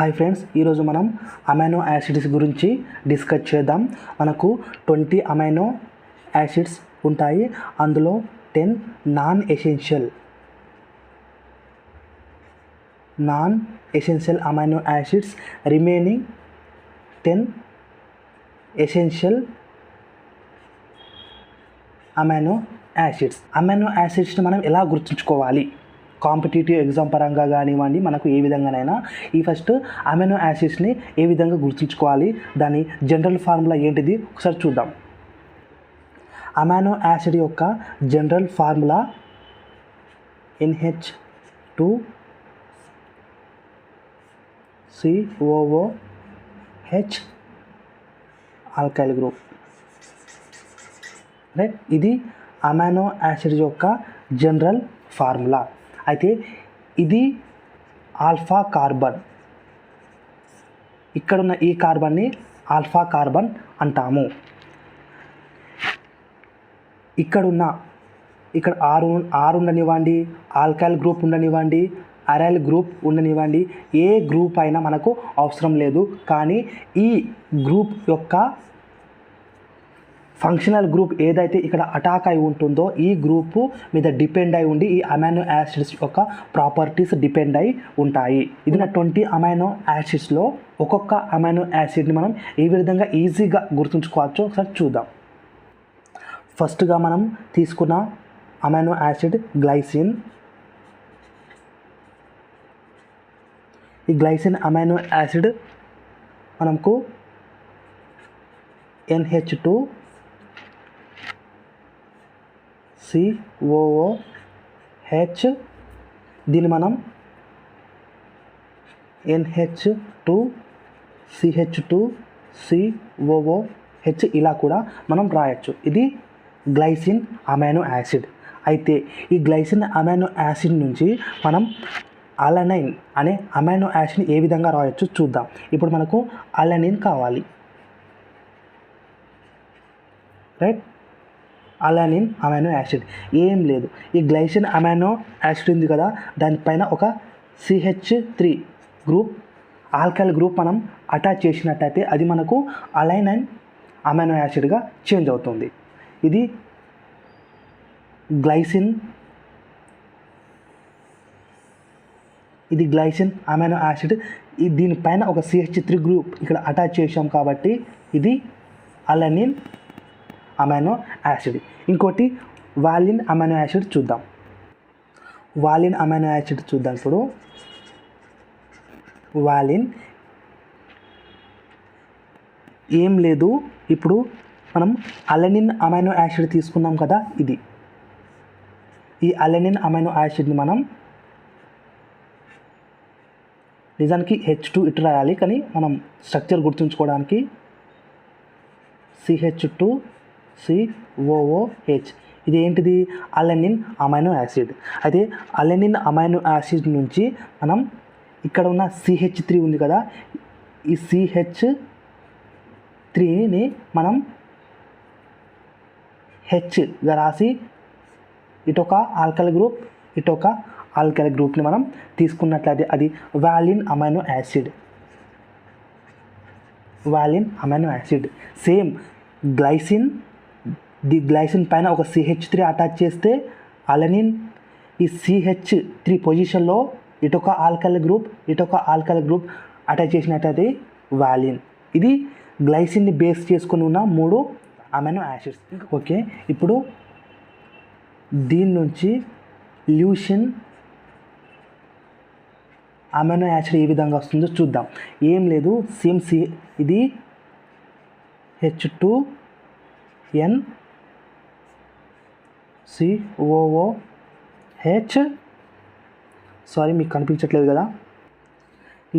Hi friends, ఈరోజు మనం amino acids గురించి డిస్కస్ చేద్దాం. మనకు 20 అమైనో యాసిడ్స్ ఉంటాయి. అందులో 10 non essential amino acids, remaining 10 essential amino యాసిడ్స్ని మనం ఎలా గుర్తుంచుకోవాలి? కాంపిటేటివ్ ఎగ్జామ్ పరంగా కానివ్వండి, మనకు ఏ విధంగానైనా ఈ ఫస్ట్ అమైనో యాసిడ్స్ని ఏ విధంగా గుర్తుంచుకోవాలి, దాని జనరల్ ఫార్ములా ఏంటిది ఒకసారి చూద్దాం. అమైనో యాసిడ్ యొక్క general formula NH2COOH alkyl group, right. ఇది అమైనో యాసిడ్ యొక్క జనరల్ ఫార్ములా. అయితే ఇది ఆల్ఫా కార్బన్, ఇక్కడున్న ఈ కార్బన్ని ఆల్ఫా కార్బన్ అంటాము. ఇక్కడ ఆరు ఉండనివ్వండి, ఆల్కైల్ గ్రూప్ ఉండనివ్వండి, అరైల్ గ్రూప్ ఉండనివ్వండి, ఏ గ్రూప్ అయినా మనకు అవసరం లేదు. కానీ ఈ గ్రూప్ యొక్క ఫంక్షనల్ గ్రూప్ ఏదైతే ఇక్కడ అటాక్ అయి ఉంటుందో ఈ గ్రూపు మీద డిపెండ్ అయి ఉండి ఈ అమైనో యాసిడ్స్ యొక్క ప్రాపర్టీస్ డిపెండ్ అయి ఉంటాయి. ఇది 20 అమైనో యాసిడ్స్లో ఒక్కొక్క అమైనో యాసిడ్ని మనం ఏ విధంగా ఈజీగా గుర్తుంచుకోవచ్చో ఒకసారి చూద్దాం. ఫస్ట్గా మనం తీసుకున్న అమైనో యాసిడ్ గ్లైసిన్. ఈ గ్లైసిన్ అమైనో యాసిడ్ మనకు NH2COOH, దీన్ని మనం NH2CH2COOH ఇలా కూడా మనం రాయొచ్చు. ఇది గ్లైసిన్ అమైనో యాసిడ్. అయితే ఈ గ్లైసిన్ అమైనో యాసిడ్ నుంచి మనం అలనైన్ అనే అమైనో యాసిడ్ని ఏ విధంగా రాయొచ్చు చూద్దాం. ఇప్పుడు మనకు అలనిన్ కావాలి, రైట్. అలనిన్ అమైనో యాసిడ్ ఏం లేదు, ఈ గ్లైసిన్ అమైనో యాసిడ్ ఉంది కదా, దానిపైన ఒక CH3 గ్రూప్ ఆల్కైల్ గ్రూప్ మనం అటాచ్ చేసినట్టయితే అది మనకు అలైనైన్ అమైనో యాసిడ్గా చేంజ్ అవుతుంది. ఇది గ్లైసిన్ అమైనో యాసిడ్. దీనిపైన ఒక CH3 గ్రూప్ ఇక్కడ అటాచ్ చేసాం కాబట్టి ఇది అలనిన్ అమైనో యాసిడ్. ఇంకోటి వాలిన్ అమైనో యాసిడ్ చూద్దాం. ఇప్పుడు వాలిన్ ఏం లేదు, ఇప్పుడు మనం అలనిన్ అమైనో యాసిడ్ తీసుకున్నాం కదా, ఈ అలనిన్ అమైనో యాసిడ్ని మనం నిజానికి H2 ఇటు రాయాలి, కానీ మనం స్ట్రక్చర్ గుర్తుంచుకోవడానికి CH2COOH. ఇది ఏంటిది? Alanine amino acid. అయితే అలనిన్ అమైనో యాసిడ్ నుంచి మనం ఇక్కడ ఉన్న CH3 ఉంది కదా, ఈ CH3ని మనం Hగా రాసి ఇటొక ఆల్కైల్ గ్రూప్, ఇటొక ఆల్కైల్ గ్రూప్ని మనం తీసుకున్నట్లయితే అది వాలిన్ అమైనో యాసిడ్. సేమ్ గ్లైసిన్ పైన ఒక CH3 అటాచ్ చేస్తే అలనిన్ ఈ CH3 పొజిషన్లో ఇటొక ఆల్కైల్ గ్రూప్ అటాచ్ చేసినట్టయితే వాలిన్. ఇది గ్లైసిన్ని బేస్ చేసుకుని ఉన్న 3 అమైనో యాసిడ్స్. ఓకే, ఇప్పుడు దీని నుంచి ల్యూసిన్ అమైనో యాసిడ్ ఏ విధంగా వస్తుందో చూద్దాం. ఏం లేదు, సేమ్ ఇది H2NCOOH. సారీ, మీకు కనిపించట్లేదు కదా.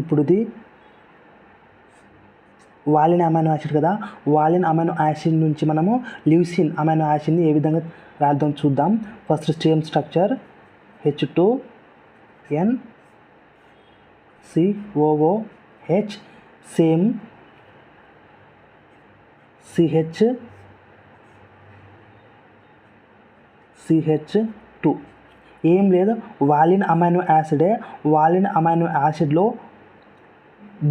ఇప్పుడు ఇది వాలిన్ అమైనో యాసిడ్ కదా, వాలిన్ అమైనో యాసిడ్ నుంచి మనము ల్యూసిన్ అమైనో యాసిడ్ని ఏ విధంగా రాద్దాం చూద్దాం. First same structure H2NCOOH, same CH2. ఏం లేదు, వాలిన్ అమైనో యాసిడే. వాలిన్ అమైనో యాసిడ్లో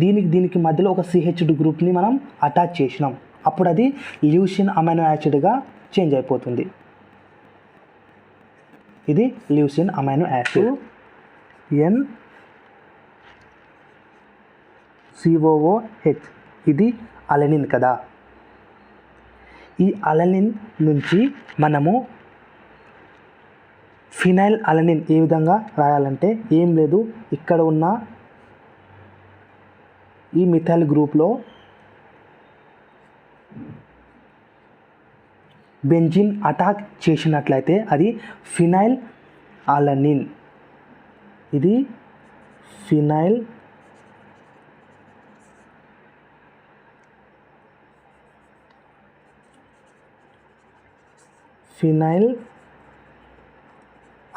దీనికి మధ్యలో ఒక సిహెచ్డి గ్రూప్ని మనం అటాచ్ చేసినాం, అప్పుడు అది ల్యూసిన్ అమైనో యాసిడ్గా చేంజ్ అయిపోతుంది. ఇది ల్యూసిన్ అమైనో యాసిడ్. NCOOH ఇది అలెనిన్ కదా. ఈ అలెనిన్ నుంచి మనము ఫినైల్ అలెనిన్ ఏ విధంగా రాయాలంటే ఏం లేదు, ఇక్కడ ఉన్న ఈ మిథైల్ గ్రూప్లో బెంజిన్ అటాక్ చేసినట్లయితే అది ఫినైల్ అలెనిన్. ఇది ఫినైల్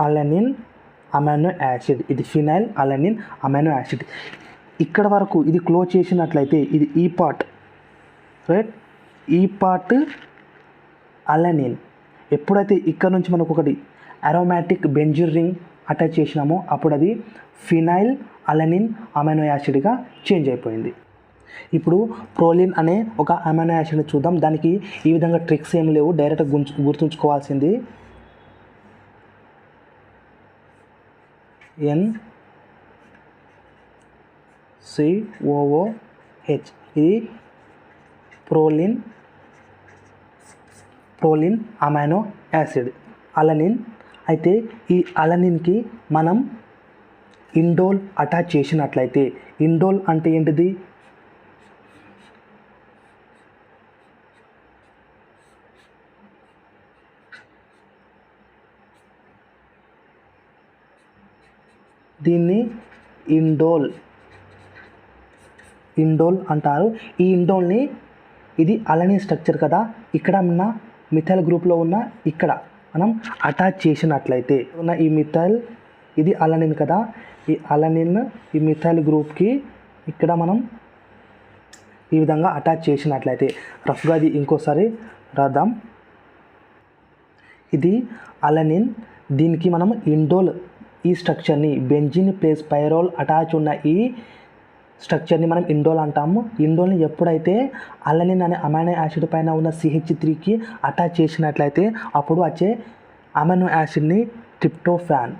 అలెనిన్ అమైనో యాసిడ్. ఇది ఫినైల్ అలెనిన్ అమైనో యాసిడ్. ఇక్కడ వరకు ఇది క్లోజ్ చేసినట్లయితే ఇది ఈ పార్ట్, రైట్, ఈ పార్ట్ అలెనిన్. ఎప్పుడైతే ఇక్కడ నుంచి మనకు ఒకటి అరోమాటిక్ బెంజిన్ రింగ్ అటాచ్ చేసినామో అప్పుడు అది ఫినైల్ అలెనిన్ అమైనో యాసిడ్గా చేంజ్ అయిపోయింది. ఇప్పుడు ప్రోలిన్ అనే ఒక అమైనో యాసిడ్ని చూద్దాం. దానికి ఈ విధంగా ట్రిక్స్ ఏమి లేవు, డైరెక్ట్గా గుర్తుంచుకోవాల్సింది NCOOH. ఇది ప్రోలిన్ అమైనో యాసిడ్, అలనిన్. అయితే ఈ అలనిన్కి మనం ఇండోల్ అటాచ్ చేసినట్లయితే, ఇండోల్ అంటే ఏంటిది, దీన్ని ఇండోల్ అంటారు. ఈ ఇండోల్ని, ఇది అలనిన్ స్ట్రక్చర్ కదా, ఇక్కడ ఉన్న మిథైల్ గ్రూప్లో ఉన్న ఇక్కడ మనం అటాచ్ చేసినట్లయితే ఉన్న ఈ మిథైల్, ఇది అలనిన్ కదా, ఈ అలనిన్ ఈ మిథైల్ గ్రూప్కి ఇక్కడ మనం ఈ విధంగా అటాచ్ చేసినట్లయితే, రఫ్గా అది ఇంకోసారి రాద్దాం. ఇది అలనిన్, దీనికి మనం ఇండోల్ ఈ స్ట్రక్చర్ని, బెంజిన్ ప్లస్ పైరోల్ అటాచ్ ఉన్న ఈ స్ట్రక్చర్ని మనం ఇండోల్ అంటాము. ఇండోల్ని ఎప్పుడైతే అలనిన్ అనే అమైనో యాసిడ్ పైన ఉన్న CH3కి అటాచ్ చేసినట్లయితే అప్పుడు వచ్చే అమైనో యాసిడ్ని ట్రిప్టోఫాన్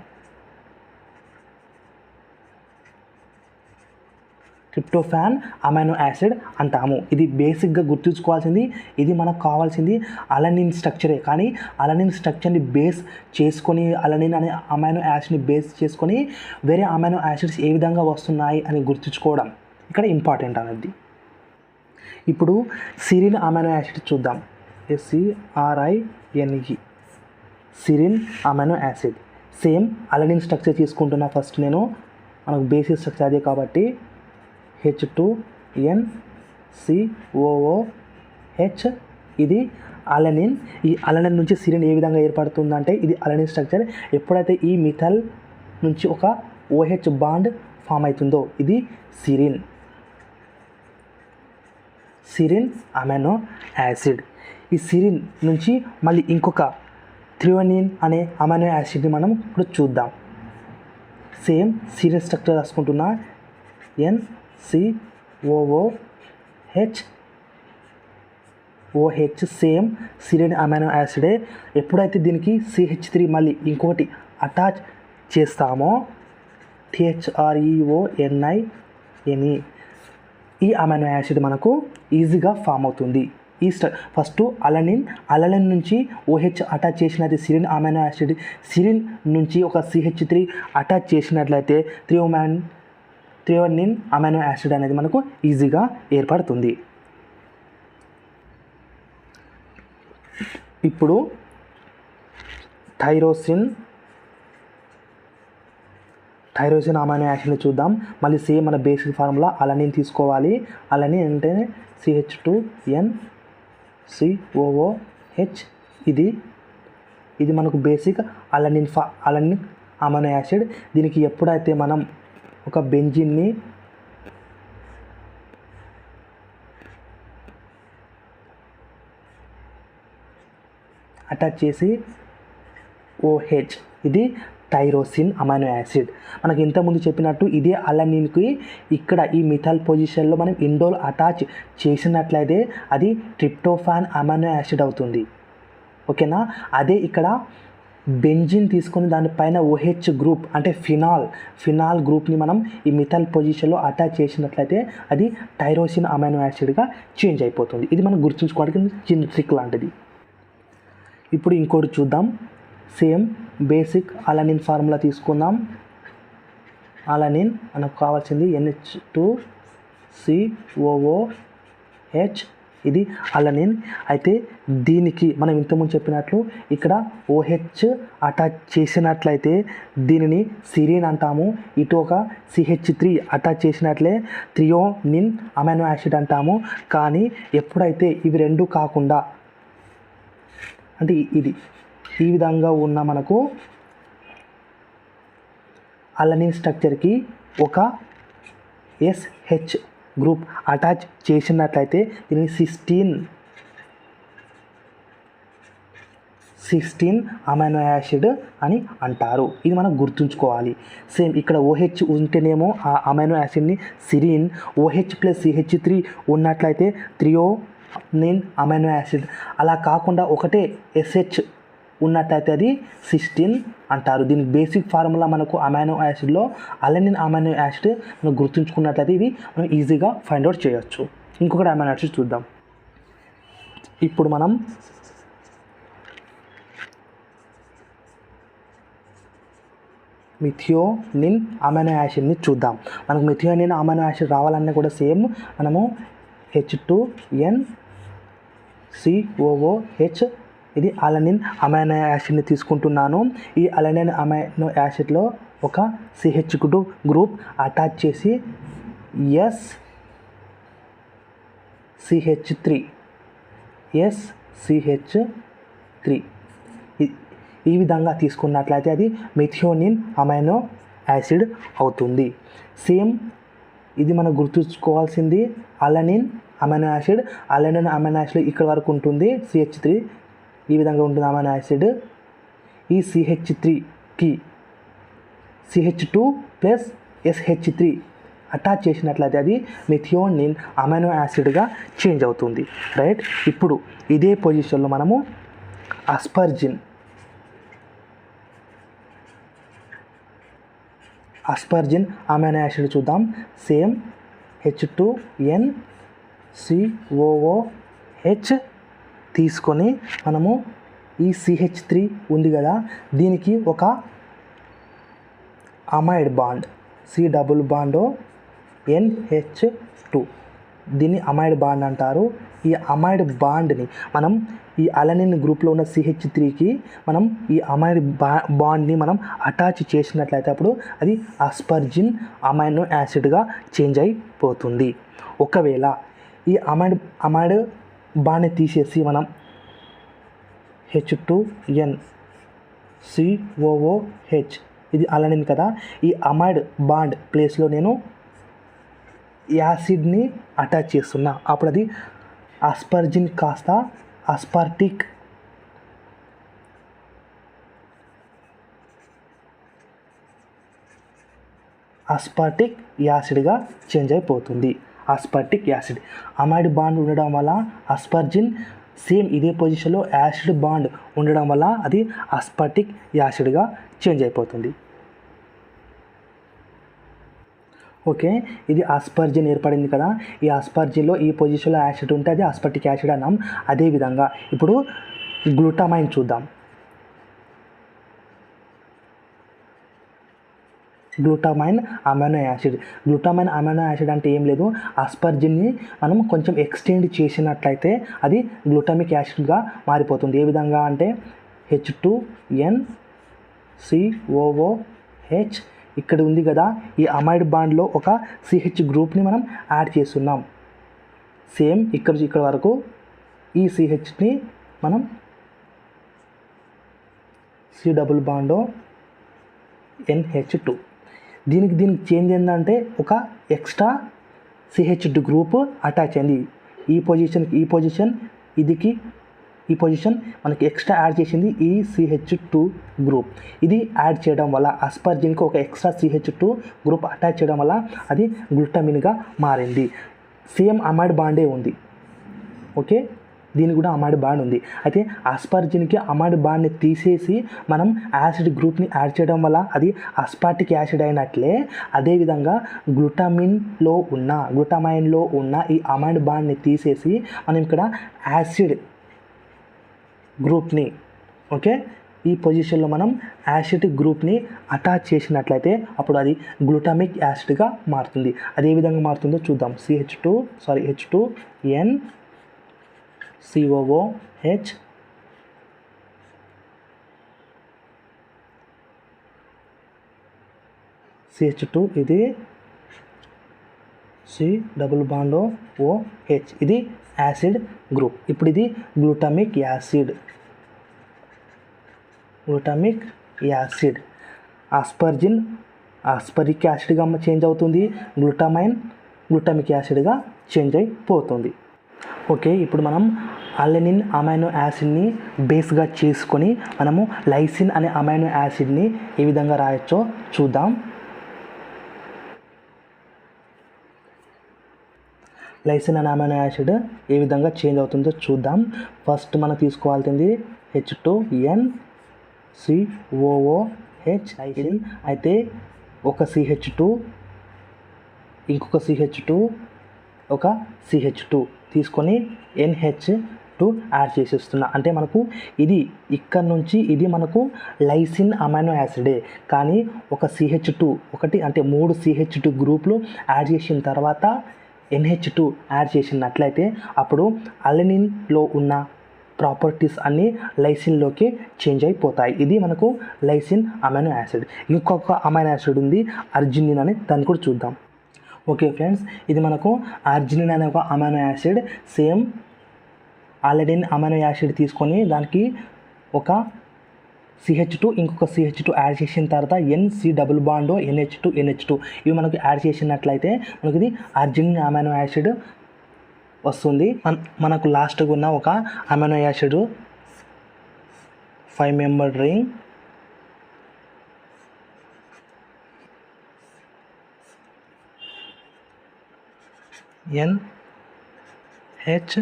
అమైనో యాసిడ్ అంటాము. ఇది బేసిక్గా గుర్తుంచుకోవాల్సింది. ఇది మనకు కావాల్సింది అలనిన్ స్ట్రక్చరే, కానీ అలనిన్ స్ట్రక్చర్ని బేస్ చేసుకొని, అలనిన్ అనే అమైనో యాసిడ్ని బేస్ చేసుకొని వేరే అమైనో యాసిడ్స్ ఏ విధంగా వస్తున్నాయి అని గుర్తుంచుకోవడం ఇక్కడ ఇంపార్టెంట్ అనేది. ఇప్పుడు సిరిన్ అమైనో యాసిడ్ చూద్దాం. SERINE, serine amino acid. Same alanine structure తీసుకుంటున్నా ఫస్ట్ నేను, మనకు బేసిక్ స్ట్రక్చర్ అదే కాబట్టి H2NCOOH. ఇది అలనిన్. ఈ అలనిన్ నుంచి సిరిన్ ఏ విధంగా ఏర్పడుతుందంటే ఇది అలనిన్ స్ట్రక్చర్. ఎప్పుడైతే ఈ మిథైల్ నుంచి ఒక OH బాండ్ ఫామ్ అవుతుందో ఇది సిరిన్ అమైనో యాసిడ్. ఈ సిరిన్ నుంచి మళ్ళీ ఇంకొక థ్రియోనిన్ అనే అమైనో యాసిడ్ని మనం ఇప్పుడు చూద్దాం. సేమ్ సిరిన్ స్ట్రక్చర్ రాసుకుంటున్నా, NCOOH, సేమ్ సిరిన్ అమైనో యాసిడే. ఎప్పుడైతే దీనికి CH3 మళ్ళీ ఇంకొకటి అటాచ్ చేస్తామో THREONINE, ఈ అమైనో యాసిడ్ మనకు ఈజీగా ఫామ్ అవుతుంది. ఈ ఫస్ట్ అలనిన్ నుంచి OH అటాచ్ చేసినది సిరిన్ అమైనో యాసిడ్. సిరిన్ నుంచి ఒక CH3 అటాచ్ చేసినట్లయితే థ్రియోనిన్ అమైనో యాసిడ్ అనేది మనకు ఈజీగా ఏర్పడుతుంది. ఇప్పుడు థైరోసిన్ అమైనో యాసిడ్ని చూద్దాం. మళ్ళీ సేమ్ మన బేసిక్ ఫార్ములా అలనిన్ తీసుకోవాలి. అలనిన్ అంటే CH2NCOOH. ఇది మనకు బేసిక్ అలనిన్ అమైనో యాసిడ్. దీనికి ఎప్పుడైతే మనం ఒక బెంజిన్ని అటాచ్ చేసి OH, ఇది టైరోసిన్ అమైనో యాసిడ్. మనకి ఇంతకుముందు చెప్పినట్టు ఇదే అలనిన్కి ఇక్కడ ఈ మిథైల్ పొజిషన్లో మనం ఇండోల్ అటాచ్ చేసినట్లయితే అది ట్రిప్టోఫాన్ అమైనో యాసిడ్ అవుతుంది. ఓకేనా. అదే ఇక్కడ బెంజిన్ తీసుకొని దానిపైన OH గ్రూప్ అంటే ఫినాల్ గ్రూప్ని మనం ఈ మిథైల్ పొజిషన్లో అటాచ్ చేసినట్లయితే అది టైరోసిన్ అమైనో యాసిడ్గా చేంజ్ అయిపోతుంది. ఇది మనం గుర్తుంచుకోవడానికి చిన్న ట్రిక్ లాంటిది. ఇప్పుడు ఇంకోటి చూద్దాం. సేమ్ బేసిక్ అలనిన్ ఫార్ములా తీసుకుందాం. అలనిన్ మనకు కావాల్సింది NH2COOH, ఇది అలనిన్. అయితే దీనికి మనం ఇంతకుముందు చెప్పినట్లు ఇక్కడ OH అటాచ్ చేసినట్లయితే దీనిని సిరీన్ అంటాము. ఇటు ఒక CH3 అటాచ్ చేసినట్లే థ్రియోనిన్ అమైనో యాసిడ్ అంటాము. కానీ ఎప్పుడైతే ఇవి రెండు కాకుండా అంటే ఇది ఈ విధంగా ఉన్న మనకు అలనిన్ స్ట్రక్చర్కి ఒక SH గ్రూప్ అటాచ్ చేసినట్లయితే దీన్ని సిస్టీన్ అమైనో యాసిడ్ అని అంటారు. ఇది మనం గుర్తుంచుకోవాలి. సేమ్ ఇక్కడ OH ఉంటేనేమో ఆ అమైనో యాసిడ్ని సిరీన్, OH + CH3 ఉన్నట్లయితే థ్రియోనిన్ అమైనో యాసిడ్. అలా కాకుండా ఒకటే SH ఉన్నట్లయితే అది సిస్టీన్ అంటారు. దీనికి బేసిక్ ఫార్ములా మనకు అమైనో యాసిడ్లో అలనిన్ అమైనో యాసిడ్ మనం గుర్తుంచుకున్నట్లయితే ఇవి మనం ఈజీగా ఫైండ్ అవుట్ చేయొచ్చు. ఇంకొకటి అమైనో యాసిడ్ చూద్దాం. ఇప్పుడు మనం మిథియోనిన్ అమైనో యాసిడ్ని చూద్దాం. మనకు మిథియోనిన్ అమైనో యాసిడ్ రావాలన్నా కూడా సేమ్ మనము H2NCOOH ఇది అలనిన్ అమైనో యాసిడ్ని తీసుకుంటున్నాను. ఈ అలనిన్ అమైనో యాసిడ్లో ఒక CH గ్రూప్ అటాచ్ చేసి SCH3 ఈ విధంగా తీసుకున్నట్లయితే అది మిథియోనిన్ అమైనో యాసిడ్ అవుతుంది. సేమ్ ఇది మనం గుర్తుంచుకోవాల్సింది alanine amino acid. Alanine amino acid ఇక్కడ వరకు ఉంటుంది, CH3 ఈ విధంగా ఉంటుంది అమైనో యాసిడ్. ఈ CH3కి CH2 + SH3 అటాచ్ చేసినట్లయితే అది మిథియోనిన్ అమైనో యాసిడ్గా చేంజ్ అవుతుంది. రైట్. ఇప్పుడు ఇదే పొజిషన్లో మనము అస్పర్జిన్ అమైనో యాసిడ్ చూద్దాం. సేమ్ H2NCOOH తీసుకొని మనము ఈ CH3 ఉంది కదా దీనికి ఒక అమైడ్ బాండ్ COOH, దీన్ని అమైడ్ బాండ్ అంటారు. ఈ అమైడ్ బాండ్ని మనం ఈ అలనిన్ గ్రూప్లో ఉన్న CH3కి మనం ఈ అమైడ్ బాండ్ని మనం అటాచ్ చేసినట్లయితే అప్పుడు అది అస్పర్జిన్ అమైనో యాసిడ్గా చేంజ్ అయిపోతుంది. ఒకవేళ ఈ అమైడ్ బాండ్ని తీసేసి మనం H2NCOOH ఇది అలనిన్ కదా, ఈ అమైడ్ బాండ్ ప్లేస్లో నేను యాసిడ్ని అటాచ్ చేస్తున్నా. అప్పుడు అది అస్పర్జిన్ కాస్త అస్పార్టిక్ యాసిడ్గా చేంజ్ అయిపోతుంది. అస్పార్టిక్ యాసిడ్ అమైడ్ బాండ్ ఉండడం వల్ల అస్పర్జిన్, సేమ్ ఇదే పొజిషన్లో యాసిడ్ బాండ్ ఉండడం వల్ల అది అస్పార్టిక్ యాసిడ్గా చేంజ్ అయిపోతుంది. ఓకే, ఇది అస్పర్జిన్ ఏర్పడింది కదా, ఈ అస్పర్జిన్లో ఈ పొజిషన్లో యాసిడ్ ఉంటే అది అస్పార్టిక్ యాసిడ్ అన్నాం. అదేవిధంగా ఇప్పుడు గ్లూటామైన్ చూద్దాం. గ్లూటామైన్ అమైనో యాసిడ్ అంటే ఏం లేదు, అస్పర్జిన్ని మనం కొంచెం ఎక్స్టెండ్ చేసినట్లయితే అది గ్లూటామిక్ యాసిడ్గా మారిపోతుంది. ఏ విధంగా అంటే H2NCOOH ఇక్కడ ఉంది కదా, ఈ అమైడ్ బాండ్లో ఒక CH గ్రూప్ని మనం యాడ్ చేస్తున్నాం. సేమ్ ఇక్కడ వరకు ఈ CHని మనం C డబుల్ బాండ్ NH2. దీనికి చేంజ్ ఏంటంటే ఒక ఎక్స్ట్రా CH2 గ్రూప్ అటాచ్ అయింది. ఈ పొజిషన్ ఇదికి ఈ పొజిషన్ మనకి ఎక్స్ట్రా యాడ్ చేసింది ఈ CH2 గ్రూప్. ఇది యాడ్ చేయడం వల్ల ఆస్పర్జిన్కి ఒక ఎక్స్ట్రా CH2 గ్రూప్ అటాచ్ చేయడం వల్ల అది గ్లూటామిన్గా మారింది. సేమ్ అమైడ్ బాండే ఉంది. ఓకే, దీనికి కూడా అమైడ్ బాండ్ ఉంది. అయితే ఆస్పర్జిన్కి అమైడ్ బాండ్ని తీసేసి మనం యాసిడ్ గ్రూప్ని యాడ్ చేయడం వల్ల అది అస్పార్టిక్ యాసిడ్ అయినట్లే, అదేవిధంగా గ్లూటామైన్లో ఉన్న ఈ అమైడ్ బాండ్ని తీసేసి మనం ఇక్కడ యాసిడ్ గ్రూప్ని, ఓకే, ఈ పొజిషన్లో మనం యాసిడ్ గ్రూప్ని అటాచ్ చేసినట్లయితే అప్పుడు అది గ్లూటామిక్ యాసిడ్గా మారుతుంది. అది ఏ విధంగా మారుతుందో చూద్దాం. H2N COOH CH2 ఇది C డబుల్ బాండ్ OH ఇది యాసిడ్ గ్రూప్. ఇప్పుడు ఇది గ్లూటామిక్ యాసిడ్. ఆస్పరిక్ యాసిడ్గా చేంజ్ అవుతుంది, గ్లూటామిక్ యాసిడ్గా చేంజ్ అయిపోతుంది. ఓకే, ఇప్పుడు మనం అలెనిన్ అమైనో యాసిడ్ని బేస్గా చేసుకొని మనము లైసిన్ అనే అమైనో యాసిడ్ని ఏ విధంగా రాయొచ్చో చూద్దాం. లైసిన్ అనే అమైనో యాసిడ్ ఏ విధంగా చేంజ్ అవుతుందో చూద్దాం. ఫస్ట్ మనం తీసుకోవాల్సింది H2N COOH లైసిన్. అయితే ఒక CH2 ఇంకొక CH2 ఒక CH2 తీసుకొని NH2 యాడ్ చేసేస్తున్నా. అంటే మనకు ఇది ఇక్కడ నుంచి ఇది మనకు లైసిన్ అమైనో యాసిడే, కానీ ఒక CH2 ఒకటి అంటే 3 CH2 గ్రూపులు యాడ్ చేసిన తర్వాత NH2 యాడ్ చేసినట్లయితే అప్పుడు అలెనిన్లో ఉన్న ప్రాపర్టీస్ అన్నీ లైసిన్లోకి చేంజ్ అయిపోతాయి. ఇది మనకు లైసిన్ అమైనో యాసిడ్. ఇంకొక అమైనో యాసిడ్ ఉంది అర్జినిన్ అని, దాన్ని కూడా చూద్దాం. ఓకే ఫ్రెండ్స్, ఇది మనకు అర్జినిన్ అనే ఒక amino acid. Same alanine amino acid తీసుకొని దానికి ఒక CH2 ఇంకొక CH2 యాడ్ చేసిన తర్వాత NC డబుల్ బాండ్ NH2 ఇవి మనకు యాడ్ చేసినట్లయితే మనకు ఇది అర్జినిన్ అమైనో యాసిడ్ వస్తుంది. మనకు లాస్ట్గా ఉన్న ఒక amino acid 5 member ring NH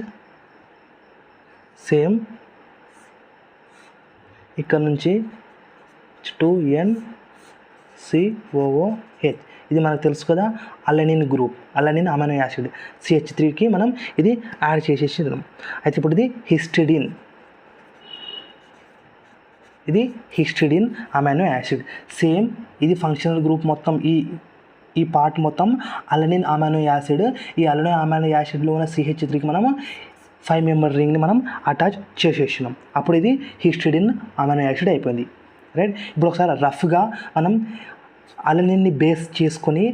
same ఇక్కడ నుంచి 2NCOOH ఇది మనకు తెలుసు కదా, అలెనిన్ గ్రూప్, అలెనిన్ అమైనో యాసిడ్. CH3కి మనం ఇది యాడ్ చేసేసినాం. అయితే ఇప్పుడు ఇది హిస్టిడిన్ అమైనో యాసిడ్. సేమ్ ఇది ఫంక్షనల్ గ్రూప్ మొత్తం ఈ పార్ట్ మొత్తం అలెనిన్ అమైనో యాసిడ్. ఈ అలెనిన్ అమైనో యాసిడ్లో ఉన్న CH3కి మనం 5 మెంబర్ రింగ్ని మనం అటాచ్ చేసేసినాం. అప్పుడు ఇది హిస్టిడిన్ అమైనో యాసిడ్ అయిపోయింది. రైట్, ఇప్పుడు ఒకసారి రఫ్గా మనం అలెనిన్ని బేస్ చేసుకొని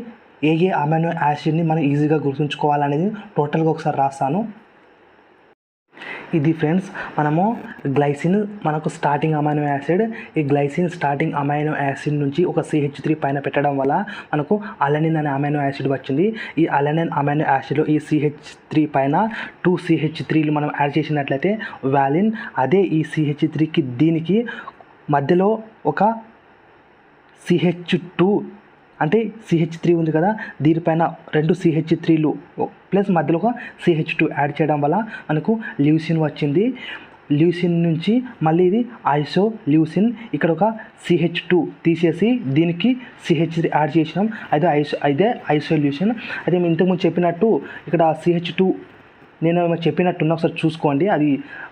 ఏ అమైనో యాసిడ్ని మనం ఈజీగా గుర్తుంచుకోవాలనేది టోటల్గా ఒకసారి రాస్తాను. ఇది ఫ్రెండ్స్, మనము గ్లైసిన్ మనకు స్టార్టింగ్ అమైనో యాసిడ్. ఈ గ్లైసిన్ స్టార్టింగ్ అమైనో యాసిడ్ నుంచి ఒక CH3 పైన పెట్టడం వల్ల మనకు అలెనిన్ అనే అమైనో యాసిడ్ వచ్చింది. ఈ అలెనిన్ అమైనో యాసిడ్లో ఈ CH3 పైన 2 CH3లు మనం యాడ్ చేసినట్లయితే వాలిన్. అదే ఈ CH3కి దీనికి మధ్యలో ఒక CH2 అంటే CH3 ఉంది కదా, దీనిపైన 2 CH3లు ప్లస్ మధ్యలో ఒక CH2 యాడ్ చేయడం వల్ల మనకు ల్యూసిన్ వచ్చింది. ల్యూసిన్ నుంచి మళ్ళీ ఇది ఐసోల్యూసిన్. ఇక్కడ ఒక CH2 తీసేసి దీనికి CH3 యాడ్ చేసినాం, అదే ఐసోల్యూసిన్. అదే ఇంతకుముందు చెప్పినట్టు ఇక్కడ CH2 నేను చెప్పినట్టున్నా ఒకసారి చూసుకోండి, అది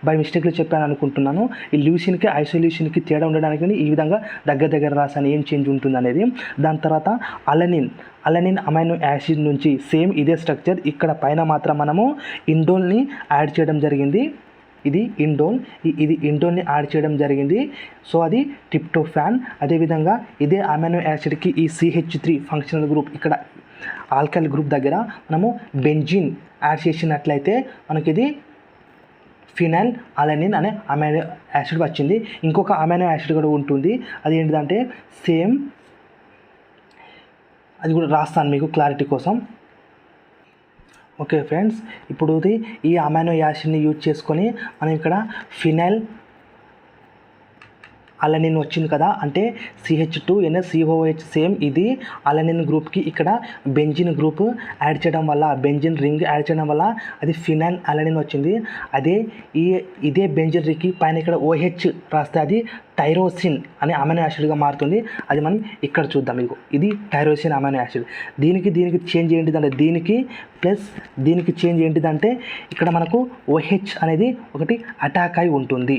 బై మిస్టేక్లో చెప్పాను అనుకుంటున్నాను. ఈ ల్యూసిన్కి ఐసోల్యూషన్కి తేడా ఉండడానికి ఈ విధంగా దగ్గర రాసాను ఏం చేంజ్ ఉంటుంది అనేది. దాని తర్వాత అలెనిన్ అమైనో యాసిడ్ నుంచి సేమ్ ఇదే స్ట్రక్చర్, ఇక్కడ పైన మాత్రం మనము ఇండోల్ని యాడ్ చేయడం జరిగింది. ఇది ఇండోల్ని యాడ్ చేయడం జరిగింది. సో అది ట్రిప్టోఫాన్. అదేవిధంగా ఇదే అమైనో యాసిడ్కి ఈ CH3 ఫంక్షనల్ గ్రూప్ ఇక్కడ ఆల్కైల్ గ్రూప్ దగ్గర మనము బెంజిన్ యాడ్ చేసినట్లయితే మనకి ఇది ఫినైల్ అలెనిన్ అనే అమైనో యాసిడ్ వచ్చింది. ఇంకొక అమైనో యాసిడ్ కూడా ఉంటుంది, అది ఏంటిదంటే సేమ్, అది కూడా రాస్తాను మీకు క్లారిటీ కోసం. ఓకే ఫ్రెండ్స్, ఇప్పుడు ఈ అమైనో యాసిడ్ని యూజ్ చేసుకొని మనం ఇక్కడ ఫినైల్ అలనిన్ వచ్చింది కదా, అంటే CH2NaCOOH సేమ్ ఇది అలనిన్ గ్రూప్కి ఇక్కడ బెంజిన్ గ్రూప్ యాడ్ చేయడం వల్ల, బెంజిన్ రింగ్ యాడ్ చేయడం వల్ల అది ఫినైల్ అలనిన్ వచ్చింది. ఇదే బెంజిన్ రింగ్కి పైన ఇక్కడ OH రాస్తే అది టైరోసిన్ అనే అమైనో యాసిడ్గా మారుతుంది. అది మనం ఇక్కడ చూద్దాం. ఇది టైరోసిన్ అమైనో యాసిడ్. దీనికి చేంజ్ ఏంటిదంటే దీనికి చేంజ్ ఏంటిదంటే ఇక్కడ మనకు OH అనేది ఒకటి అటాక్ అయి ఉంటుంది.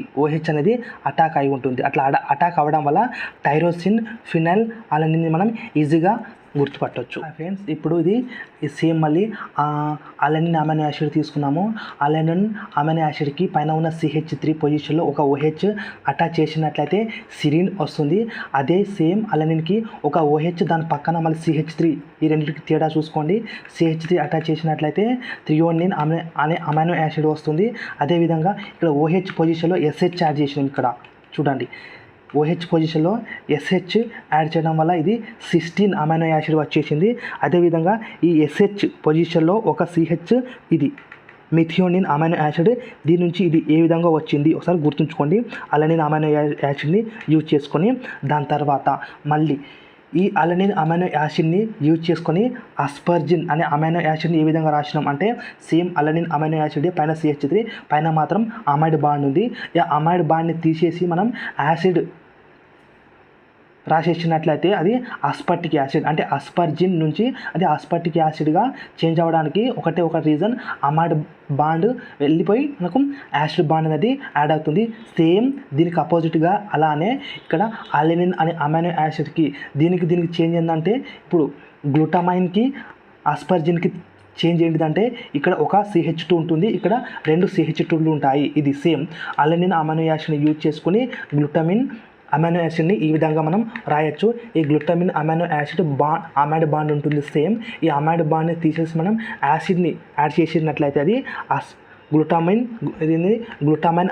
అట్లా అటాక్ అవ్వడం వల్ల టైరోసిన్ ఫినైల్ అలనిన్ మనం ఈజీగా గుర్తుపట్టవచ్చు. ఫ్రెండ్స్, ఇప్పుడు ఇది సేమ్ మళ్ళీ అలనిన్ అమైనో యాసిడ్ తీసుకున్నాము. అలనిన్ అమైనో యాసిడ్కి పైన ఉన్న CH3 పొజిషన్లో ఒక OH అటాచ్ చేసినట్లయితే సిరిన్ వస్తుంది. అదే సేమ్ అలనిన్కి ఒక OH దాని పక్కన మళ్ళీ CH3, ఈ రెండింటికి తేడా చూసుకోండి. CH3 అటాచ్ చేసినట్లయితే థ్రియోనిన్ అనే అమైనో యాసిడ్ వస్తుంది. అదేవిధంగా ఇక్కడ OH పొజిషన్లో SH యాడ్ చేసినాం. ఇక్కడ చూడండి, OH పొజిషన్లో SH యాడ్ చేయడం వల్ల ఇది సిస్టీన్ అమైనో యాసిడ్ వచ్చేసింది. అదేవిధంగా ఈ SH పొజిషన్లో ఒక CH, ఇది మిథియోనిన్ అమైనో యాసిడ్. దీని నుంచి ఇది ఏ విధంగా వచ్చింది ఒకసారి గుర్తుంచుకోండి. అలనిన్ అమైనో యాసిడ్ని యూజ్ చేసుకొని దాని తర్వాత మళ్ళీ ఈ అలనిన్ అమైనో యాసిడ్ని యూజ్ చేసుకొని అస్పర్జిన్ అనే అమైనో యాసిడ్ని ఏ విధంగా రాసినాం అంటే సేమ్ అలనిన్ అమైనో యాసిడ్ పైన CH3, పైన మాత్రం అమైడ్ బాండ్ ఉంది. ఈ అమైడ్ బాండ్ని తీసేసి మనం యాసిడ్ రాసేసినట్లయితే అది అస్పర్టిక్ యాసిడ్, అంటే అస్పర్జిన్ నుంచి అది అస్పర్టిక్ యాసిడ్గా చేంజ్ అవ్వడానికి ఒక రీజన్ అమైడ్ బాండ్ వెళ్ళిపోయి మనకు యాసిడ్ బాండ్ అనేది యాడ్ అవుతుంది. సేమ్ దీనికి అపోజిట్గా అలానే ఇక్కడ అలెనిన్ అనే అమైనో యాసిడ్కి దీనికి చేంజ్ ఏంటంటే ఇప్పుడు గ్లూటామైన్కి అస్పర్జిన్కి చేంజ్ ఏంటిదంటే ఇక్కడ ఒక CH2 ఉంటుంది, ఇక్కడ 2 CH2లు ఉంటాయి. ఇది సేమ్ అలెనిన్ అమైనో యాసిడ్ని యూజ్ చేసుకుని గ్లూటామిన్ అమైనో యాసిడ్ని ఈ విధంగా మనం రాయొచ్చు. ఈ glutamine amino acid amide bond ఉంటుంది సేమ్. ఈ అమైడ్ బాండ్ని తీసేసి మనం యాసిడ్ని యాడ్ చేసినట్లయితే అది గ్లూటామైన్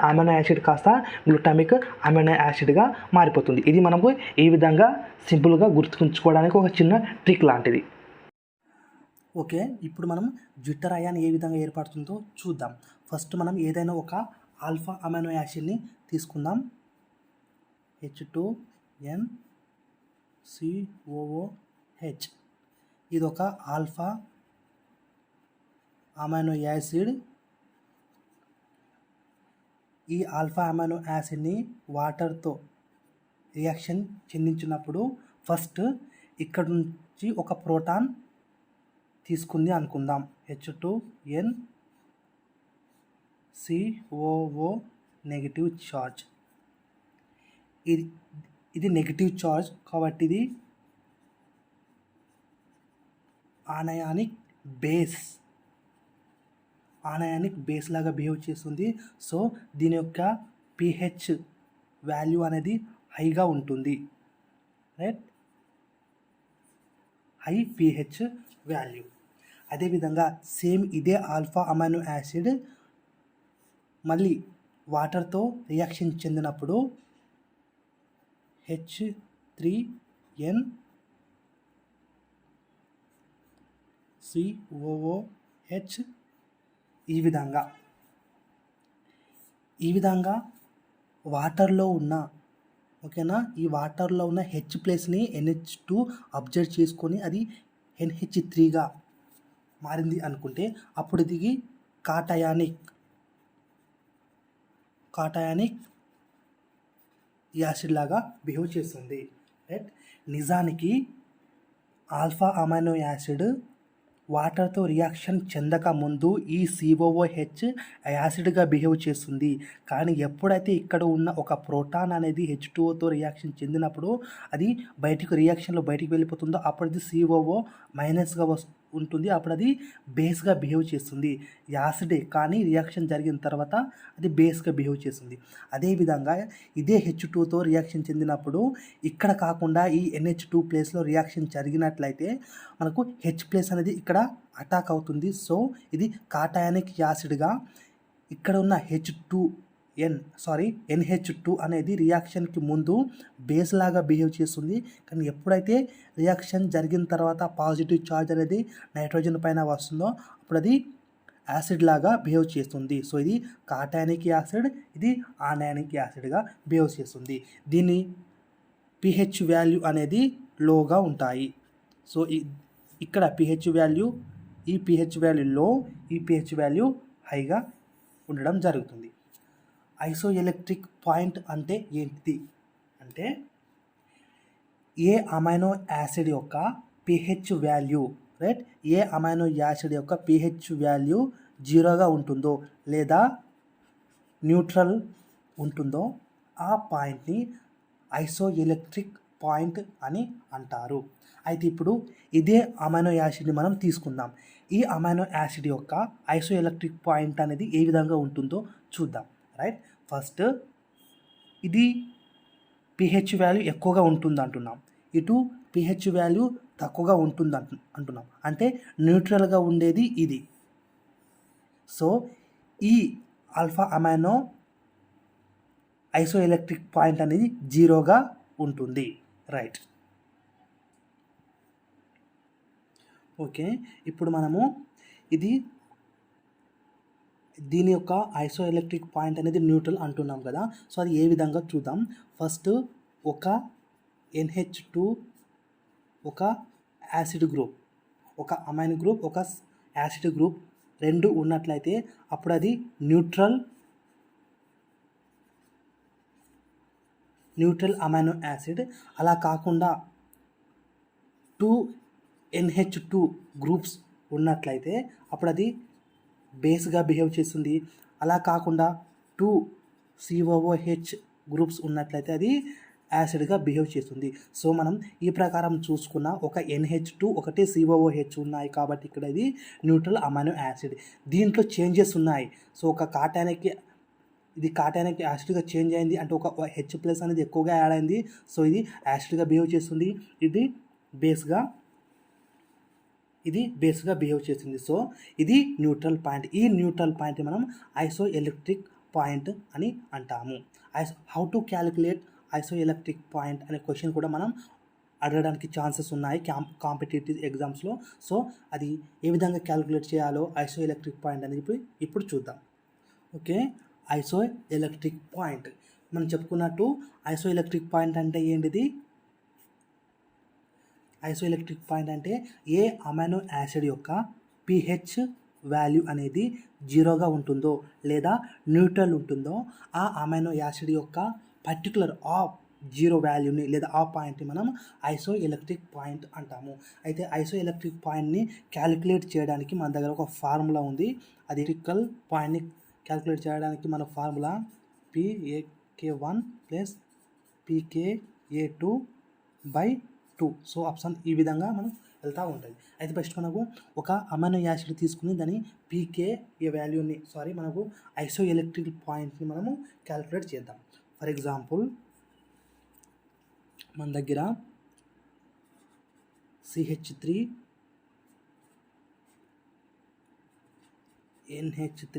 అమైనో యాసిడ్ కాస్త గ్లూటామిక్ అమైనో యాసిడ్గా మారిపోతుంది. ఇది మనకు ఈ విధంగా సింపుల్గా గుర్తుంచుకోవడానికి ఒక చిన్న ట్రిక్ లాంటిది. ఓకే, ఇప్పుడు మనం జ్విట్టర్ అయాన్ ఏ విధంగా ఏర్పడుతుందో చూద్దాం. ఫస్ట్ మనం ఏదైనా ఒక ఆల్ఫా అమైనో యాసిడ్ని తీసుకుందాం. H2NCOOH, ఇది ఒక ఆల్ఫా అమైనో యాసిడ్. ఈ ఆల్ఫా అమైనో యాసిడ్ని వాటర్తో రియాక్షన్ చెందించినప్పుడు ఫస్ట్ ఇక్కడ నుంచి ఒక ప్రోటాన్ తీసుకుంది అనుకుందాం. H2NCOO negative charge. ఇది నెగిటివ్ చార్జ్ కాబట్టి ఇది ఆనయానిక్ బేస్ లాగా బిహేవ్ చేస్తుంది. సో దీని యొక్క pH వాల్యూ అనేది హైగా ఉంటుంది, రైట్, హై pH వాల్యూ. అదేవిధంగా సేమ్ ఇదే ఆల్ఫా అమైనో యాసిడ్ మళ్ళీ వాటర్తో రియాక్షన్ చెందినప్పుడు H3NCOOH ఈ విధంగా వాటర్లో ఉన్న ఈ వాటర్లో ఉన్న H ప్లేస్ని NH2 అబ్జర్వ్ చేసుకొని అది NH3గా మారింది అనుకుంటే అప్పుడు ఇది కాటయానిక్ యాసిడ్ లాగా బిహేవ్ చేస్తుంది, రైట్. నిజానికి ఆల్ఫా అమైనో యాసిడ్ వాటర్తో రియాక్షన్ చెందక ముందు ఈ COOH యాసిడ్గా బిహేవ్ చేస్తుంది. కానీ ఎప్పుడైతే ఇక్కడ ఉన్న ఒక ప్రోటాన్ అనేది H2Oతో రియాక్షన్ చెందినప్పుడు అది రియాక్షన్లో బయటికి వెళ్ళిపోతుందో అప్పుడు అది COO మైనస్గా ఉంటుంది. అప్పుడు అది బేస్గా బిహేవ్ చేస్తుంది. యాసిడే కానీ రియాక్షన్ జరిగిన తర్వాత అది బేస్గా బిహేవ్ చేస్తుంది. అదేవిధంగా ఇదే H2తో రియాక్షన్ చెందినప్పుడు ఇక్కడ కాకుండా ఈ NH2 ప్లేస్లో రియాక్షన్ జరిగినట్లయితే మనకు H ప్లేస్ అనేది ఇక్కడ అటాక్ అవుతుంది. సో ఇది కాటయానిక్ యాసిడ్గా ఇక్కడ ఉన్న NH2 అనేది రియాక్షన్కి ముందు బేస్ లాగా బిహేవ్ చేస్తుంది. కానీ ఎప్పుడైతే రియాక్షన్ జరిగిన తర్వాత పాజిటివ్ ఛార్జ్ అనేది నైట్రోజన్ పైన వస్తుందో అప్పుడు అది యాసిడ్ లాగా బిహేవ్ చేస్తుంది. సో ఇది కాటానిక్ యాసిడ్, ఇది ఆనయానిక్ యాసిడ్గా బిహేవ్ చేస్తుంది. దీని pH వాల్యూ అనేది లోగా ఉంటాయి. సో ఇక్కడ pH వాల్యూ, ఈ pH వాల్యూ లో, ఈ pH వాల్యూ హైగా ఉండడం జరుగుతుంది. ఐసోఎలక్ట్రిక్ పాయింట్ అంటే ఏంటిది అంటే ఏ అమైనో యాసిడ్ యొక్క pH వాల్యూ రైట్, ఏ అమైనో యాసిడ్ యొక్క pH వాల్యూ 0గా ఉంటుందో లేదా న్యూట్రల్ ఉంటుందో ఆ పాయింట్ని ఐసోఎలక్ట్రిక్ పాయింట్ అని అంటారు. అయితే ఇప్పుడు ఇదే అమైనో యాసిడ్ని మనం తీసుకుందాం. ఈ అమైనో యాసిడ్ యొక్క ఐసోఎలక్ట్రిక్ పాయింట్ అనేది ఏ విధంగా ఉంటుందో చూద్దాం. రైట్, ఫస్ట్ ఇది pH వాల్యూ ఎక్కువగా ఉంటుంది అంటున్నాం, ఇటు pH వాల్యూ తక్కువగా ఉంటుంది అంటున్నాం, అంటే న్యూట్రల్గా ఉండేది ఇది. సో ఈ ఆల్ఫా అమైనో ఐసోఎలక్ట్రిక్ పాయింట్ అనేది 0గా ఉంటుంది. Right, okay. ఇప్పుడు మనము దీని యొక్క ఐసోఎలక్ట్రిక్ పాయింట్ అనేది న్యూట్రల్ అంటున్నాం కదా. సో అది ఏ విధంగా చూద్దాం. ఫస్ట్ ఒక NH2 ఒక యాసిడ్ గ్రూప్, ఒక అమైన్ గ్రూప్, ఒక యాసిడ్ గ్రూప్ రెండు ఉన్నట్లయితే అప్పుడు అది న్యూట్రల్ అమైనో యాసిడ్. అలా కాకుండా 2 NH2 గ్రూప్స్ ఉన్నట్లయితే అప్పుడు అది బేస్గా బిహేవ్ చేస్తుంది. అలా కాకుండా 2 COOH గ్రూప్స్ ఉన్నట్లయితే అది యాసిడ్గా బిహేవ్ చేస్తుంది. సో మనం ఈ ప్రకారం చూసుకున్న ఒక NH2 ఒకటి COOH ఉన్నాయి కాబట్టి ఇక్కడ ఇది న్యూట్రల్ అమైనో యాసిడ్. దీంట్లో చేంజెస్ ఉన్నాయి. సో ఒక కాటానిక్ యాసిడ్గా చేంజ్ అయింది అంటే ఒక H+ అనేది ఎక్కువగా యాడ్ అయింది. సో ఇది యాసిడ్గా బిహేవ్ చేస్తుంది, ఇది బేస్గా బిహేవ్ చేస్తుంది. సో ఇది న్యూట్రల్ పాయింట్. ఈ న్యూట్రల్ పాయింట్ మనం ఐసోఎలక్ట్రిక్ పాయింట్ అని అంటాము. హౌ టు క్యాలిక్యులేట్ ఐసోఎలక్ట్రిక్ పాయింట్ అనే క్వశ్చన్ కూడా మనం అడగడానికి ఛాన్సెస్ ఉన్నాయి కాంపిటేటివ్ ఎగ్జామ్స్లో. సో అది ఏ విధంగా క్యాలిక్యులేట్ చేయాలో ఐసోఎలక్ట్రిక్ పాయింట్ అనేది ఇప్పుడు చూద్దాం. ఓకే, ఐసోఎలక్ట్రిక్ పాయింట్ మనం చెప్పుకున్నట్టు ఐసోఎలక్ట్రిక్ పాయింట్ అంటే ఏంటిది? ఐసోఎలక్ట్రిక్ పాయింట్ అంటే ఏ అమైనో యాసిడ్ యొక్క pH వాల్యూ అనేది 0గా ఉంటుందో లేదా న్యూట్రల్ ఉంటుందో ఆ అమైనో యాసిడ్ యొక్క పర్టికులర్ ఆ 0 వాల్యూని లేదా ఆ పాయింట్ని మనం ఐసోఎలక్ట్రిక్ పాయింట్ అంటాము. అయితే ఐసోఎలక్ట్రిక్ పాయింట్ని క్యాలిక్యులేట్ చేయడానికి మన దగ్గర ఒక ఫార్ములా ఉంది. అది ఎలక్ట్రికల్ పాయింట్ని క్యాలిక్యులేట్ చేయడానికి మన formula PaK1 + pKa2/2. So option ఈ విధంగా మనం వెళ్తూ ఉంటుంది. అయితే ఫస్ట్ మనకు ఒక అమైనో యాసిడ్ తీసుకుని దాని pKa వాల్యూని మనకు ఐసోఎలక్ట్రిక్ పాయింట్ని మనము క్యాలిక్యులేట్ చేద్దాం. ఫర్ ఎగ్జాంపుల్ మన దగ్గర CH3 NH3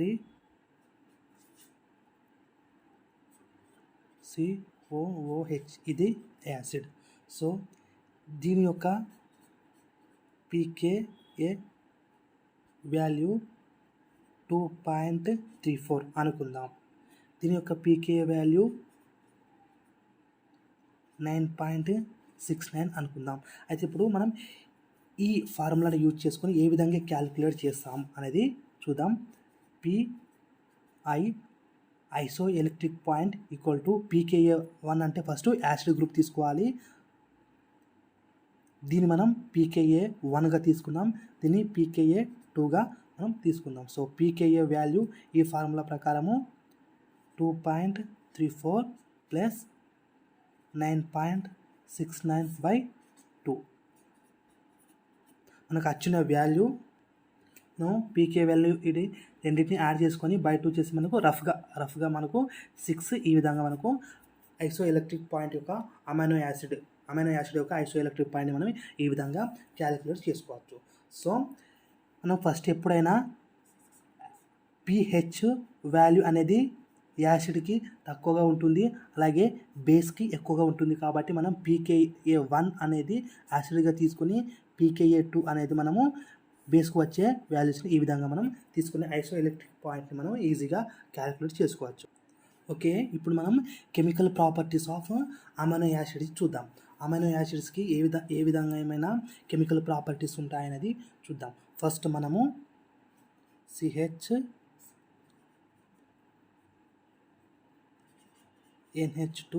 COOH ఇది యాసిడ్. సో దీని యొక్క pKa వాల్యూ 2.34 అనుకుందాం. దీని యొక్క pKa వాల్యూ 9.69 అనుకుందాం. అయితే ఇప్పుడు మనం ఈ ఫార్ములాని యూజ్ చేసుకొని ఏ విధంగా క్యాలిక్యులేట్ చేస్తాం అనేది చూద్దాం. PI isoelectric point equal to pKa1 అంటే ఫస్ట్ యాసిడ్ గ్రూప్ తీసుకోవాలి. దీన్ని మనం pKa1గా తీసుకున్నాం, దీన్ని pKa2గా మనం తీసుకుందాం. సో pKa వాల్యూ ఈ ఫార్ములా ప్రకారము 2.34 + 9.69/2. మనకు వచ్చిన వాల్యూ pK వాల్యూ ఇది రెండింటిని యాడ్ చేసుకొని /2 చేసి మనకు రఫ్గా మనకు 6 ఈ విధంగా మనకు ఐసోఎలక్ట్రిక్ పాయింట్ యొక్క అమైనో యాసిడ్ యొక్క ఐసోఎలక్ట్రిక్ పాయింట్ని మనం ఈ విధంగా క్యాలిక్యులేట్ చేసుకోవచ్చు. సో మనం ఫస్ట్ ఎప్పుడైనా pH వాల్యూ అనేది యాసిడ్కి తక్కువగా ఉంటుంది, అలాగే బేస్కి ఎక్కువగా ఉంటుంది. కాబట్టి మనం pKa1 అనేది యాసిడ్గా తీసుకొని pKa2 అనేది మనము బేస్కు వచ్చే వాల్యూస్ని ఈ విధంగా మనం తీసుకునే ఐసోఎలక్ట్రిక్ పాయింట్ని మనం ఈజీగా క్యాలిక్యులేట్ చేసుకోవచ్చు. ఓకే, ఇప్పుడు మనం chemical properties of amino acids చూద్దాం. అమైనో యాసిడ్స్కి ఏ విధంగా ఏమైనా కెమికల్ ప్రాపర్టీస్ ఉంటాయనేది చూద్దాం. ఫస్ట్ మనము CH NH2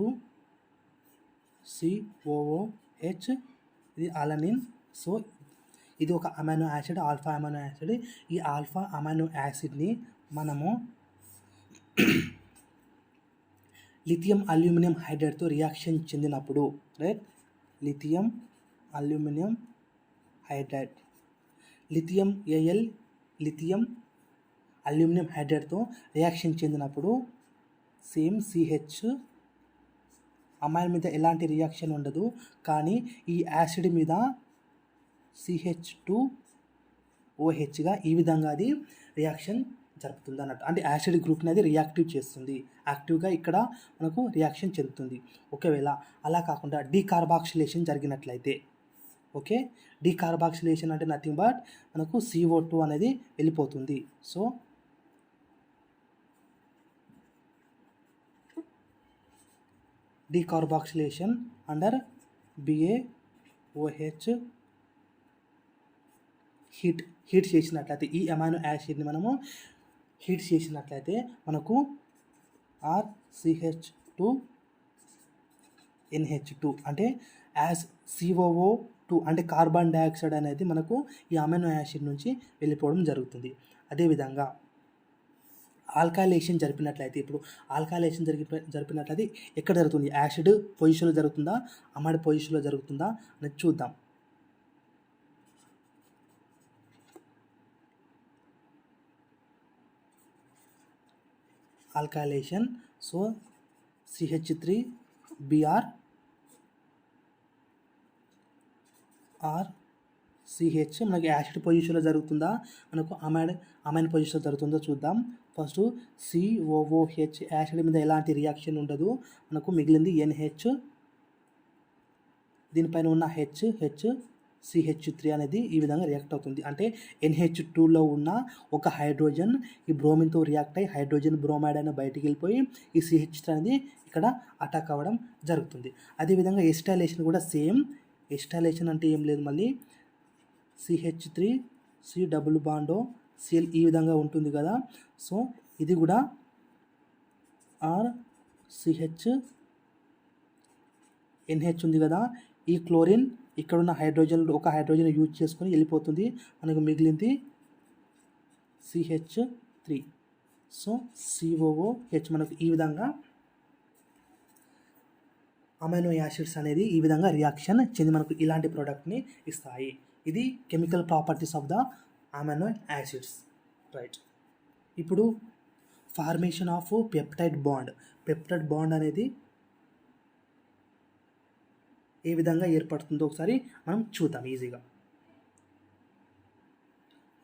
COOH, ఇది అలనిన్. సో ఇది ఒక amino acid, alpha amino acid. ఈ ఆల్ఫా అమైనో యాసిడ్ని మనము లిథియం అల్యూమినియం హైడ్రైడ్తో రియాక్షన్ చెందినప్పుడు, right, lithium aluminium hydride, lithium AL lithium aluminium హైడ్రైడ్తో రియాక్షన్ చెందినప్పుడు సేమ్ CH అమైన్ మీద ఎలాంటి రియాక్షన్ ఉండదు, కానీ ఈ యాసిడ్ మీద CH2OHగా ఈ విధంగా అది రియాక్షన్ జరుపుతుంది అన్నట్టు. అంటే యాసిడ్ గ్రూప్ని అది రియాక్టివ్ చేస్తుంది, యాక్టివ్గా ఇక్కడ మనకు రియాక్షన్ చెందుతుంది. ఒకవేళ అలా కాకుండా డీకార్బాక్సిలేషన్ జరిగినట్లయితే, ఓకే, డీకార్బాక్సిలేషన్ అంటే నథింగ్ బట్ మనకు CO2 అనేది వెళ్ళిపోతుంది. So decarboxylation under BaOH heat చేసినట్లయితే, ఈ అమైనో యాసిడ్ని మనము హీట్ చేసినట్లయితే మనకు RCH2NH2 అంటే యాజ్ COO2 అంటే కార్బన్ డైఆక్సైడ్ అనేది మనకు ఈ అమైనో యాసిడ్ నుంచి వెళ్ళిపోవడం జరుగుతుంది. అదేవిధంగా ఆల్కైలేషన్ జరిపినట్లయితే, ఇప్పుడు ఆల్కైలేషన్ జరిపినట్లయితే ఎక్కడ జరుగుతుంది? యాసిడ్ పొజిషన్లో జరుగుతుందా, అమైడ్ పొజిషన్లో జరుగుతుందా అనేది చూద్దాం. ఆల్కైలేషన్, సో CH3Br CH మనకి యాసిడ్ పొజిషన్లో జరుగుతుందా, మనకు అమైన్ పొజిషన్లో జరుగుతుందో చూద్దాం. ఫస్ట్ COOH యాసిడ్ మీద ఎలాంటి రియాక్షన్ ఉండదు, మనకు మిగిలింది NH, దీనిపైన ఉన్న CH3 అనేది ఈ విధంగా రియాక్ట్ అవుతుంది. అంటే NH2లో ఉన్న ఒక హైడ్రోజన్ ఈ బ్రోమిన్తో రియాక్ట్ అయ్యి హైడ్రోజన్ బ్రోమైడ్ అని బయటికి వెళ్ళిపోయి ఈ CH3 అనేది ఇక్కడ అటాక్ అవ్వడం జరుగుతుంది. అదేవిధంగా ఎస్టైలేషన్ కూడా సేమ్. ఎస్టైలేషన్ అంటే ఏం లేదు, మళ్ళీ CH3 C డబుల్ బాండో Cl ఈ విధంగా ఉంటుంది కదా. సో ఇది కూడా RCH NH ఉంది కదా, ఈ క్లోరిన్ ఇక్కడున్న ఒక హైడ్రోజన్ యూజ్ చేసుకొని వెళ్ళిపోతుంది, మనకు మిగిలింది CH3. సో COOH మనకు ఈ విధంగా అమైనో యాసిడ్స్ అనేది ఈ విధంగా రియాక్షన్ చెంది మనకు ఇలాంటి ప్రోడక్ట్ని ఇస్తాయి. ఇది chemical properties of the amino acids, right. ఇప్పుడు ఫార్మేషన్ ఆఫ్ పెప్టైడ్ బాండ్ అనేది ఏ విధంగా ఏర్పడుతుందో ఒకసారి మనం చూద్దాం ఈజీగా.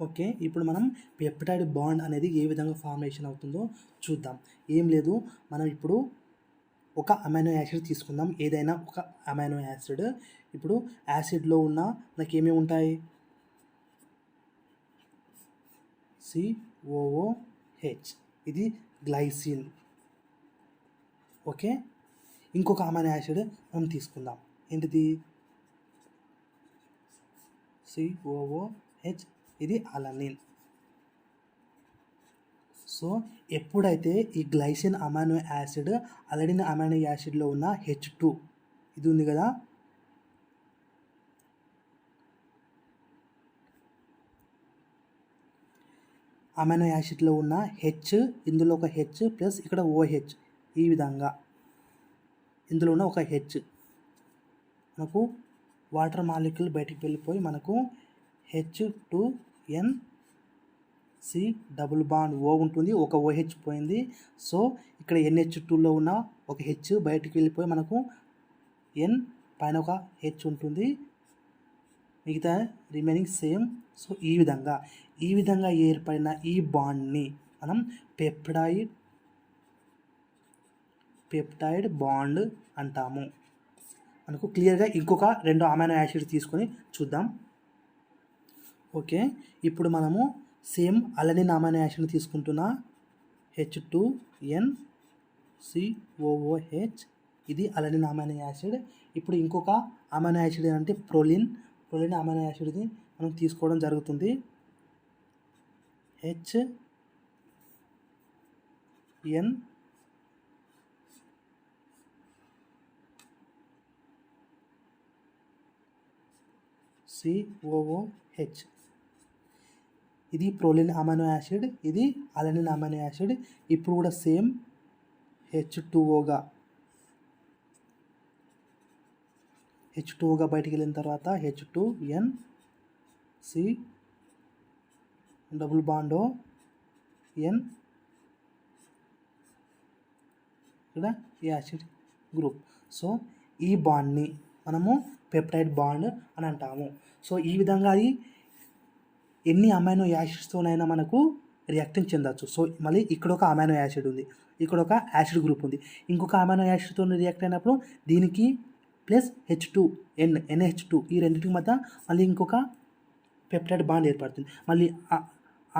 ఓకే, ఇప్పుడు మనం పెప్టైడ్ బాండ్ అనేది ఏ విధంగా ఫార్మేషన్ అవుతుందో చూద్దాం. ఏం లేదు, మనం ఇప్పుడు ఒక అమైనో యాసిడ్ తీసుకుందాం, ఏదైనా ఒక అమైనో యాసిడ్. ఇప్పుడు యాసిడ్లో ఉన్న మనకి ఏమేమి ఉంటాయి? COOH, ఇది గ్లైసిన్. ఓకే, ఇంకొక అమైనో యాసిడ్ మనం తీసుకుందాం, ఏంటిది? COOH, ఇది అలనిన్. సో ఎప్పుడైతే ఈ glycine amino acid alanine amino యాసిడ్లో ఉన్న H2 ఇది ఉంది కదా, అమైనో యాసిడ్లో ఉన్న ఇందులో ఒక H ప్లస్ ఇక్కడ OH, ఈ విధంగా ఇందులో ఉన్న ఒక H మనకు వాటర్ మాలిక్యూల్ బయటికి వెళ్ళిపోయి మనకు H2NC డబుల్ బాండ్ O ఉంటుంది, ఒక OH పోయింది. సో ఇక్కడ NH2లో ఉన్న ఒక H బయటికి వెళ్ళిపోయి మనకు N పైన ఒక H ఉంటుంది, మిగతా రిమైనింగ్ సేమ్. సో ఈ విధంగా ఏర్పడిన ఈ బాండ్ని మనం పెప్టైడ్ బాండ్ అంటాము. మనకు క్లియర్గా ఇంకొక 2 అమైనో యాసిడ్స్ తీసుకొని చూద్దాం. ఓకే, ఇప్పుడు మనము సేమ్ అలనిన్ అమైనో యాసిడ్ తీసుకుంటున్నా H2NCOOH, ఇది అలనిన్ అమైనో యాసిడ్. ఇప్పుడు ఇంకొక అమైనో యాసిడ్ అంటే ప్రోలిన్ అమైనో యాసిడ్ని మనం తీసుకోవడం జరుగుతుంది. HNCOOH, ఇది ప్రోలిన్ అమైనో యాసిడ్, ఇది అలనిన్ అమైనో యాసిడ్. ఇప్పుడు కూడా సేమ్ H2Oగా బయటికి వెళ్ళిన తర్వాత H2NC డబుల్ బాండ్ ON, ఇక్కడ యాసిడ్ గ్రూప్. సో ఈ బాండ్ని మనము పెప్టైడ్ బాండ్ అని అంటాము. సో ఈ విధంగా అది ఎన్ని అమైనో యాసిడ్స్తోనైనా మనకు రియాక్షన్ చెందవచ్చు. సో మళ్ళీ ఇక్కడ ఒక అమైనో యాసిడ్ ఉంది, ఇక్కడ ఒక యాసిడ్ గ్రూప్ ఉంది. ఇంకొక అమైనో యాసిడ్తో రియాక్ట్ అయినప్పుడు దీనికి ప్లస్ NH2 ఈ రెండింటికి మధ్య మళ్ళీ ఇంకొక పెప్టైడ్ బాండ్ ఏర్పడుతుంది. మళ్ళీ ఆ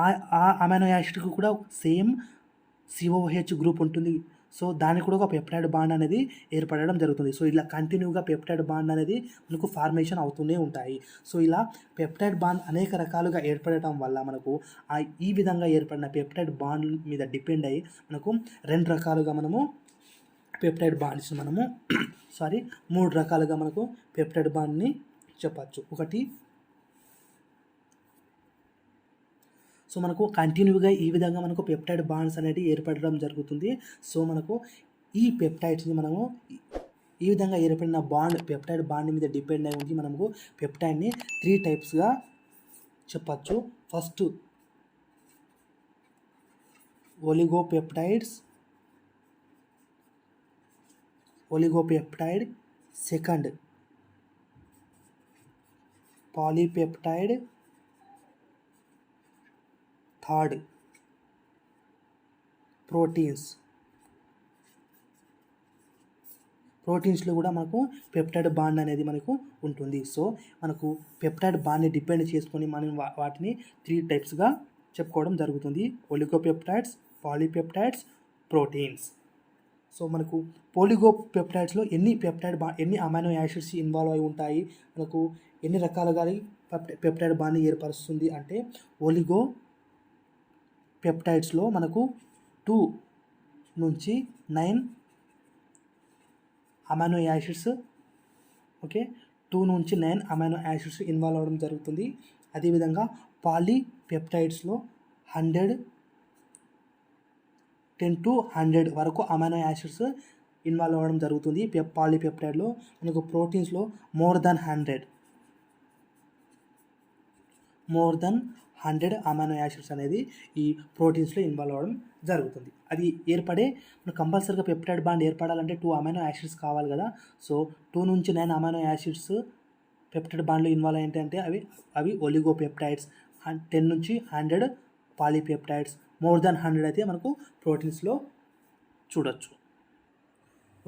అమైనో యాసిడ్కి కూడా సేమ్ COOH గ్రూప్ ఉంటుంది. సో దానికి కూడా ఒక పెప్టైడ్ బాండ్ అనేది ఏర్పడడం జరుగుతుంది. సో ఇలా కంటిన్యూగా పెప్టైడ్ బాండ్ అనేది మనకు ఫార్మేషన్ అవుతూనే ఉంటాయి. సో ఇలా పెప్టైడ్ బాండ్ అనేక రకాలుగా ఏర్పడటం వల్ల మనకు ఈ విధంగా ఏర్పడిన పెప్టైడ్ బాండ్ మీద డిపెండ్ అయ్యి మనకు 2 రకాలుగా మనము పెప్టైడ్ బాండ్స్ మనము 3 రకాలుగా మనకు పెప్టైడ్ బాండ్ని చెప్పచ్చు. ఒకటి, సో మనకు కంటిన్యూగా ఈ విధంగా మనకు పెప్టైడ్ బాండ్స్ అనేవి ఏర్పడడం జరుగుతుంది. సో మనకు ఈ పెప్టైడ్స్ని మనము ఈ విధంగా ఏర్పడిన పెప్టైడ్ బాండ్ మీద డిపెండ్ అయి ఉండి మనకు పెప్టైడ్ని 3 టైప్స్గా చెప్పచ్చు. First oligopeptide, second polypeptide, third ప్రోటీన్స్లో కూడా మనకు పెప్టైడ్ బాండ్ అనేది మనకు ఉంటుంది. సో మనకు పెప్టైడ్ బాండ్ని డిపెండ్ చేసుకొని మనం వాటిని 3 టైప్స్గా చెప్పుకోవడం జరుగుతుంది. Oligopeptides, polypeptides, proteins. సో మనకు ఒలిగోపెప్టైడ్స్లో ఎన్ని అమైనో యాసిడ్స్ ఇన్వాల్వ్ అయి ఉంటాయి, మనకు ఎన్ని రకాలుగా పెప్టైడ్ బాండ్ని ఏర్పరుస్తుంది అంటే ఒలిగోపెప్టైడ్స్లో మనకు 2 నుంచి 9 అమైనో యాసిడ్స్ 2 నుంచి 9 అమైనో యాసిడ్స్ ఇన్వాల్వ్ అవ్వడం జరుగుతుంది. అదేవిధంగా పాలీపెప్టైడ్స్లో 10 to 100 వరకు అమైనో యాసిడ్స్ ఇన్వాల్వ్ అవ్వడం జరుగుతుంది. పాలీపెప్టైడ్లో మనకు ప్రోటీన్స్లో మోర్ దెన్ 100 అమైనో యాసిడ్స్ అనేది ఈ ప్రోటీన్స్లో ఇన్వాల్వ్ అవ్వడం జరుగుతుంది. అది మనకు కంపల్సరీగా పెప్టైడ్ బాండ్ ఏర్పడాలంటే 2 అమైనో యాసిడ్స్ కావాలి కదా. సో 2 నుంచి 9 అమైనో యాసిడ్స్ పెప్టైడ్ బాండ్లో ఇన్వాల్వ్ ఏంటంటే అవి ఒలిగోపెప్టైడ్స్, 10 నుంచి 100 పాలీపెప్టైడ్స్, మోర్ దెన్ 100 అయితే మనకు ప్రోటీన్స్లో చూడొచ్చు.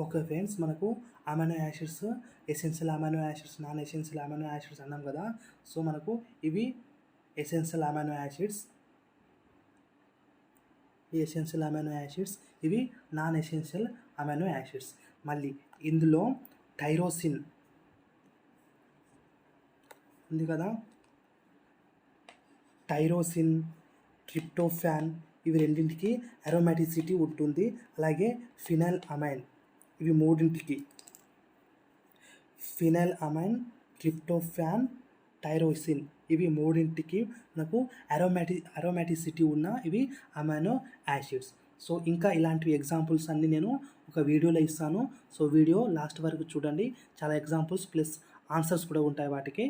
ఓకే ఫ్రెండ్స్, మనకు amino acids, essential amino acids, non essential amino acids అన్నాం కదా. సో మనకు ఇవి ఎసెన్షియల్ అమైనో యాసిడ్స్, ఇవి నాన్ ఎసెన్షియల్ అమైనో యాసిడ్స్. మళ్ళీ ఇందులో టైరోసిన్ ఉంది కదా, టైరోసిన్, ట్రిప్టోఫాన్, ఇవి రెండింటికి అరోమాటిసిటీ ఉంటుంది. అలాగే ఫినైల్ అమైన్, ఇవి మూడింటికి ఫినైల్ అమైన్, ట్రిప్టోఫాన్, టైరోసిన్, ఇవి మూడింటికి మనకు అరోమాటిసిటీ ఉన్న ఇవి అమైనో యాసిడ్స్. సో ఇంకా ఇలాంటివి ఎగ్జాంపుల్స్ అన్నీ నేను ఒక వీడియోలో ఇస్తాను. సో వీడియో లాస్ట్ వరకు చూడండి, చాలా ఎగ్జాంపుల్స్ ప్లస్ ఆన్సర్స్ కూడా ఉంటాయి వాటికి.